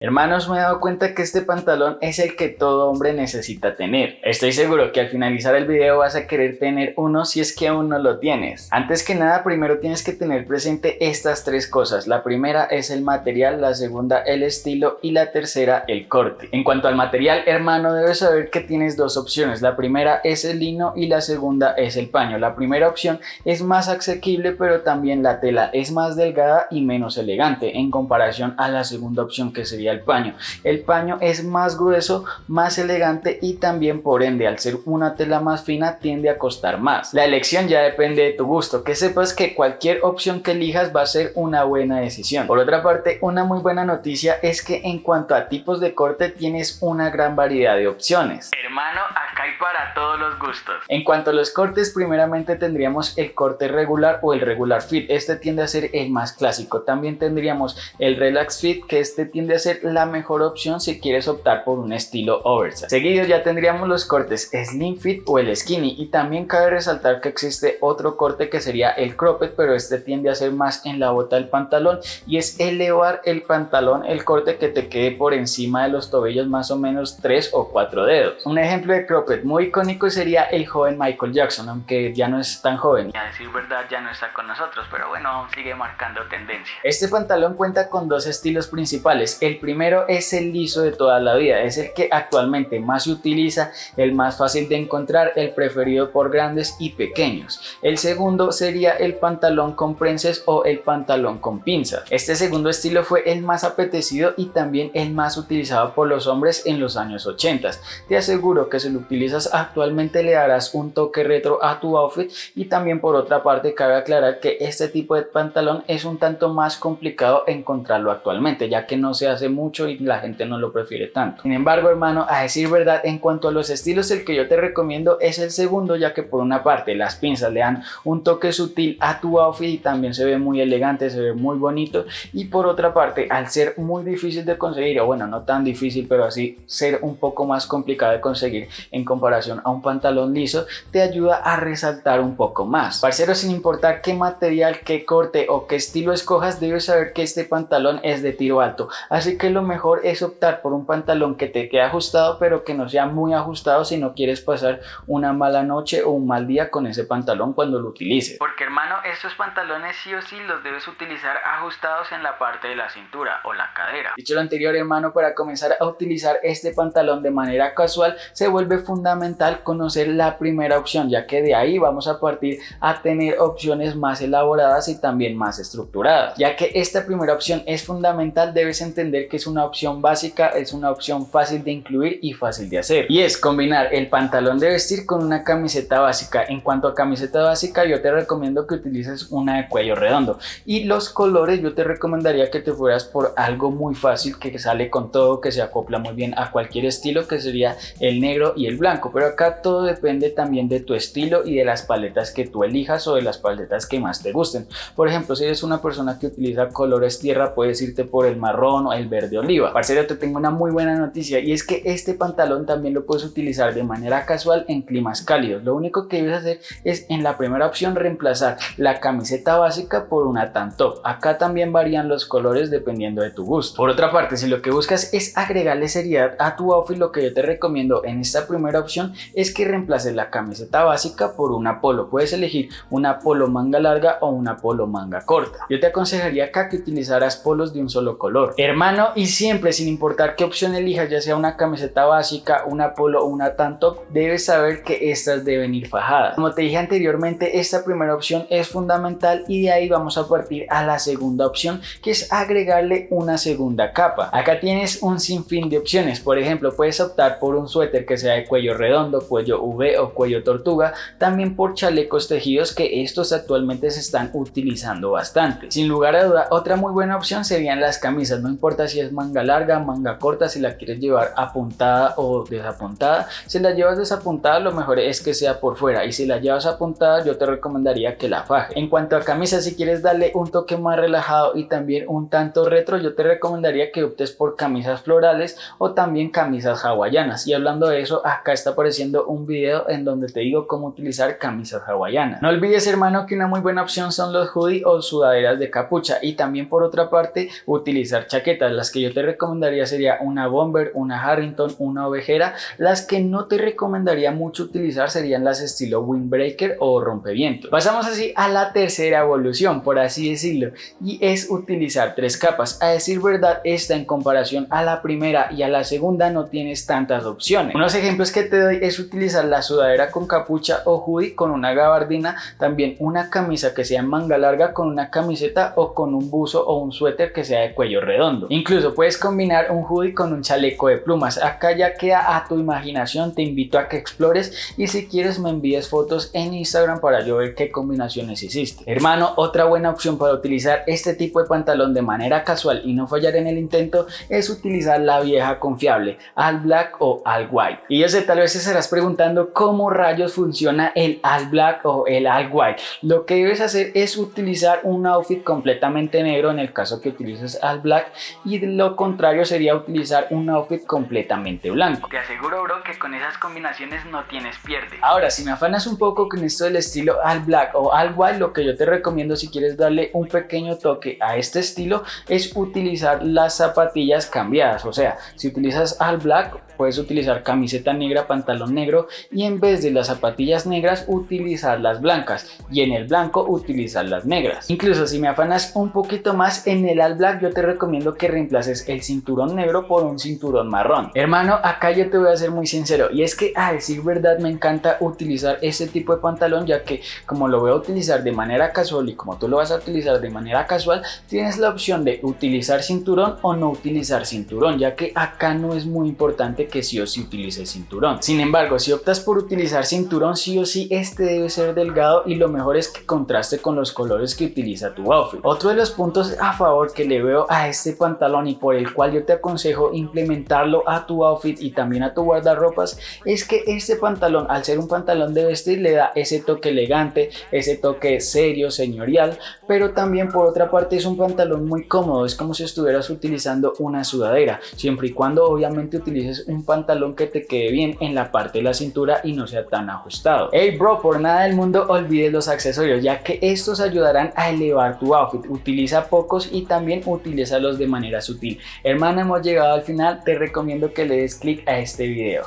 Hermanos, me he dado cuenta que este pantalón es el que todo hombre necesita tener. Estoy seguro que al finalizar el video vas a querer tener uno si es que aún no lo tienes. Antes que nada, primero tienes que tener presente estas tres cosas. La primera es el material, la segunda el estilo y la tercera el corte. En cuanto al material, hermano, debes saber que tienes dos opciones. La primera es el lino y la segunda es el paño. La primera opción es más asequible, pero también la tela es más delgada y menos elegante en comparación a la segunda opción, que sería el paño. El paño es más grueso, más elegante y también por ende al ser una tela más fina tiende a costar más. La elección ya depende de tu gusto, que sepas que cualquier opción que elijas va a ser una buena decisión. Por otra parte, una muy buena noticia es que en cuanto a tipos de corte tienes una gran variedad de opciones. Hermano, acá hay para todos los gustos. En cuanto a los cortes, primeramente tendríamos el corte regular o el regular fit. Este tiende a ser el más clásico. También tendríamos el relax fit, que este tiende a ser la mejor opción si quieres optar por un estilo oversize. Seguido ya tendríamos los cortes slim fit o el skinny, y también cabe resaltar que existe otro corte que sería el cropped, pero este tiende a ser más en la bota del pantalón y es elevar el pantalón, el corte que te quede por encima de los tobillos más o menos 3 o 4 dedos. Un ejemplo de cropped muy icónico sería el joven Michael Jackson, aunque ya no es tan joven, y a decir verdad ya no está con nosotros, pero bueno, aún sigue marcando tendencia. Este pantalón cuenta con dos estilos principales. El primero es el liso de toda la vida, es el que actualmente más se utiliza, el más fácil de encontrar, el preferido por grandes y pequeños. El segundo sería el pantalón con prenses o el pantalón con pinzas. Este segundo estilo fue el más apetecido y también el más utilizado por los hombres en los años 80. Te aseguro que si lo utilizas actualmente le darás un toque retro a tu outfit, y también por otra parte cabe aclarar que este tipo de pantalón es un tanto más complicado encontrarlo actualmente, ya que no se hace mucho y la gente no lo prefiere tanto. Sin embargo, hermano, a decir verdad, en cuanto a los estilos, el que yo te recomiendo es el segundo, ya que por una parte las pinzas le dan un toque sutil a tu outfit y también se ve muy elegante, se ve muy bonito, y por otra parte, al ser muy difícil de conseguir, o bueno, no tan difícil, pero así ser un poco más complicado de conseguir en comparación a un pantalón liso, te ayuda a resaltar un poco más. Parcero, sin importar qué material, qué corte o qué estilo escojas, debes saber que este pantalón es de tiro alto, así que lo mejor es optar por un pantalón que te quede ajustado, pero que no sea muy ajustado si no quieres pasar una mala noche o un mal día con ese pantalón cuando lo utilices. Porque, hermano, estos pantalones sí o sí los debes utilizar ajustados en la parte de la cintura o la cadera. Dicho lo anterior, hermano, para comenzar a utilizar este pantalón de manera casual se vuelve fundamental conocer la primera opción, ya que de ahí vamos a partir a tener opciones más elaboradas y también más estructuradas. Ya que esta primera opción es fundamental, debes entender que es una opción básica, es una opción fácil de incluir y fácil de hacer, y es combinar el pantalón de vestir con una camiseta básica. En cuanto a camiseta básica, yo te recomiendo que utilices una de cuello redondo, y los colores yo te recomendaría que te fueras por algo muy fácil que sale con todo, que se acopla muy bien a cualquier estilo, que sería el negro y el blanco. Pero acá todo depende también de tu estilo y de las paletas que tú elijas o de las paletas que más te gusten. Por ejemplo, si eres una persona que utiliza colores tierra, puedes irte por el marrón o el verde oliva. Parcero, te tengo una muy buena noticia, y es que este pantalón también lo puedes utilizar de manera casual en climas cálidos. Lo único que debes hacer es, en la primera opción, reemplazar la camiseta básica por una tank top. Acá también varían los colores dependiendo de tu gusto. Por otra parte, si lo que buscas es agregarle seriedad a tu outfit, lo que yo te recomiendo en esta primera opción es que reemplaces la camiseta básica por una polo. Puedes elegir una polo manga larga o una polo manga corta. Yo te aconsejaría acá que utilizaras polos de un solo color, hermano, y siempre, sin importar qué opción elijas, ya sea una camiseta básica, una polo o una tank top, debes saber que estas deben ir fajadas. Como te dije anteriormente, esta primera opción es fundamental, y de ahí vamos a partir a la segunda opción, que es agregarle una segunda capa. Acá tienes un sinfín de opciones. Por ejemplo, puedes optar por un suéter que sea de cuello redondo, cuello V o cuello tortuga, también por chalecos tejidos, que estos actualmente se están utilizando bastante. Sin lugar a duda, otra muy buena opción serían las camisas, no importa si es manga larga, manga corta, si la quieres llevar apuntada o desapuntada. Si la llevas desapuntada, lo mejor es que sea por fuera, y si la llevas apuntada, yo te recomendaría que la faje. En cuanto a camisas, si quieres darle un toque más relajado y también un tanto retro, yo te recomendaría que optes por camisas florales o también camisas hawaianas. Y hablando de eso, acá está apareciendo un video en donde te digo cómo utilizar camisas hawaianas. No olvides, hermano, que una muy buena opción son los hoodies o sudaderas de capucha, y también por otra parte utilizar chaquetas. Las las que yo te recomendaría sería una bomber, una Harrington, una ovejera. Las que no te recomendaría mucho utilizar serían las estilo windbreaker o rompeviento. Pasamos así a la tercera evolución, por así decirlo, y es utilizar 3 capas. A decir verdad, esta en comparación a la primera y a la segunda no tienes tantas opciones. Unos ejemplos que te doy es utilizar la sudadera con capucha o hoodie con una gabardina, también una camisa que sea en manga larga con una camiseta o con un buzo o un suéter que sea de cuello redondo. Incluso puedes combinar un hoodie con un chaleco de plumas. Acá ya queda a tu imaginación, te invito a que explores y si quieres me envíes fotos en Instagram para yo ver qué combinaciones hiciste. Hermano, otra buena opción para utilizar este tipo de pantalón de manera casual y no fallar en el intento es utilizar la vieja confiable, All Black o All White. Y yo sé, tal vez te estarás preguntando cómo rayos funciona el All Black o el All White. Lo que debes hacer es utilizar un outfit completamente negro en el caso que utilices All Black, y lo contrario sería utilizar un outfit completamente blanco. Te aseguro, bro, que con esas combinaciones no tienes pierde. Ahora, si me afanas un poco con esto del estilo All Black o All White, lo que yo te recomiendo si quieres darle un pequeño toque a este estilo es utilizar las zapatillas cambiadas. O sea, si utilizas All Black puedes utilizar camiseta negra, pantalón negro, y en vez de las zapatillas negras utilizar las blancas, y en el blanco utilizar las negras. Incluso si me afanas un poquito más, en el All Black yo te recomiendo que reemplaces el cinturón negro por un cinturón marrón. Hermano, acá yo te voy a ser muy sincero, y es que a decir verdad me encanta utilizar este tipo de pantalón, ya que como lo voy a utilizar de manera casual y como tú lo vas a utilizar de manera casual, tienes la opción de utilizar cinturón o no utilizar cinturón, ya que acá no es muy importante que sí o sí utilices cinturón. Sin embargo, si optas por utilizar cinturón, sí o sí este debe ser delgado, y lo mejor es que contraste con los colores que utiliza tu outfit. Otro de los puntos a favor que le veo a este pantalón y por el cual yo te aconsejo implementarlo a tu outfit y también a tu guardarropas es que este pantalón, al ser un pantalón de vestir, le da ese toque elegante, ese toque serio, señorial, pero también por otra parte es un pantalón muy cómodo. Es como si estuvieras utilizando una sudadera, siempre y cuando obviamente utilices un pantalón que te quede bien en la parte de la cintura y no sea tan ajustado. Hey bro, por nada del mundo olvides los accesorios, ya que estos ayudarán a elevar tu outfit. Utiliza pocos y también utilízalos de manera sutil. Hermano, hemos llegado al final, te recomiendo que le des clic a este video.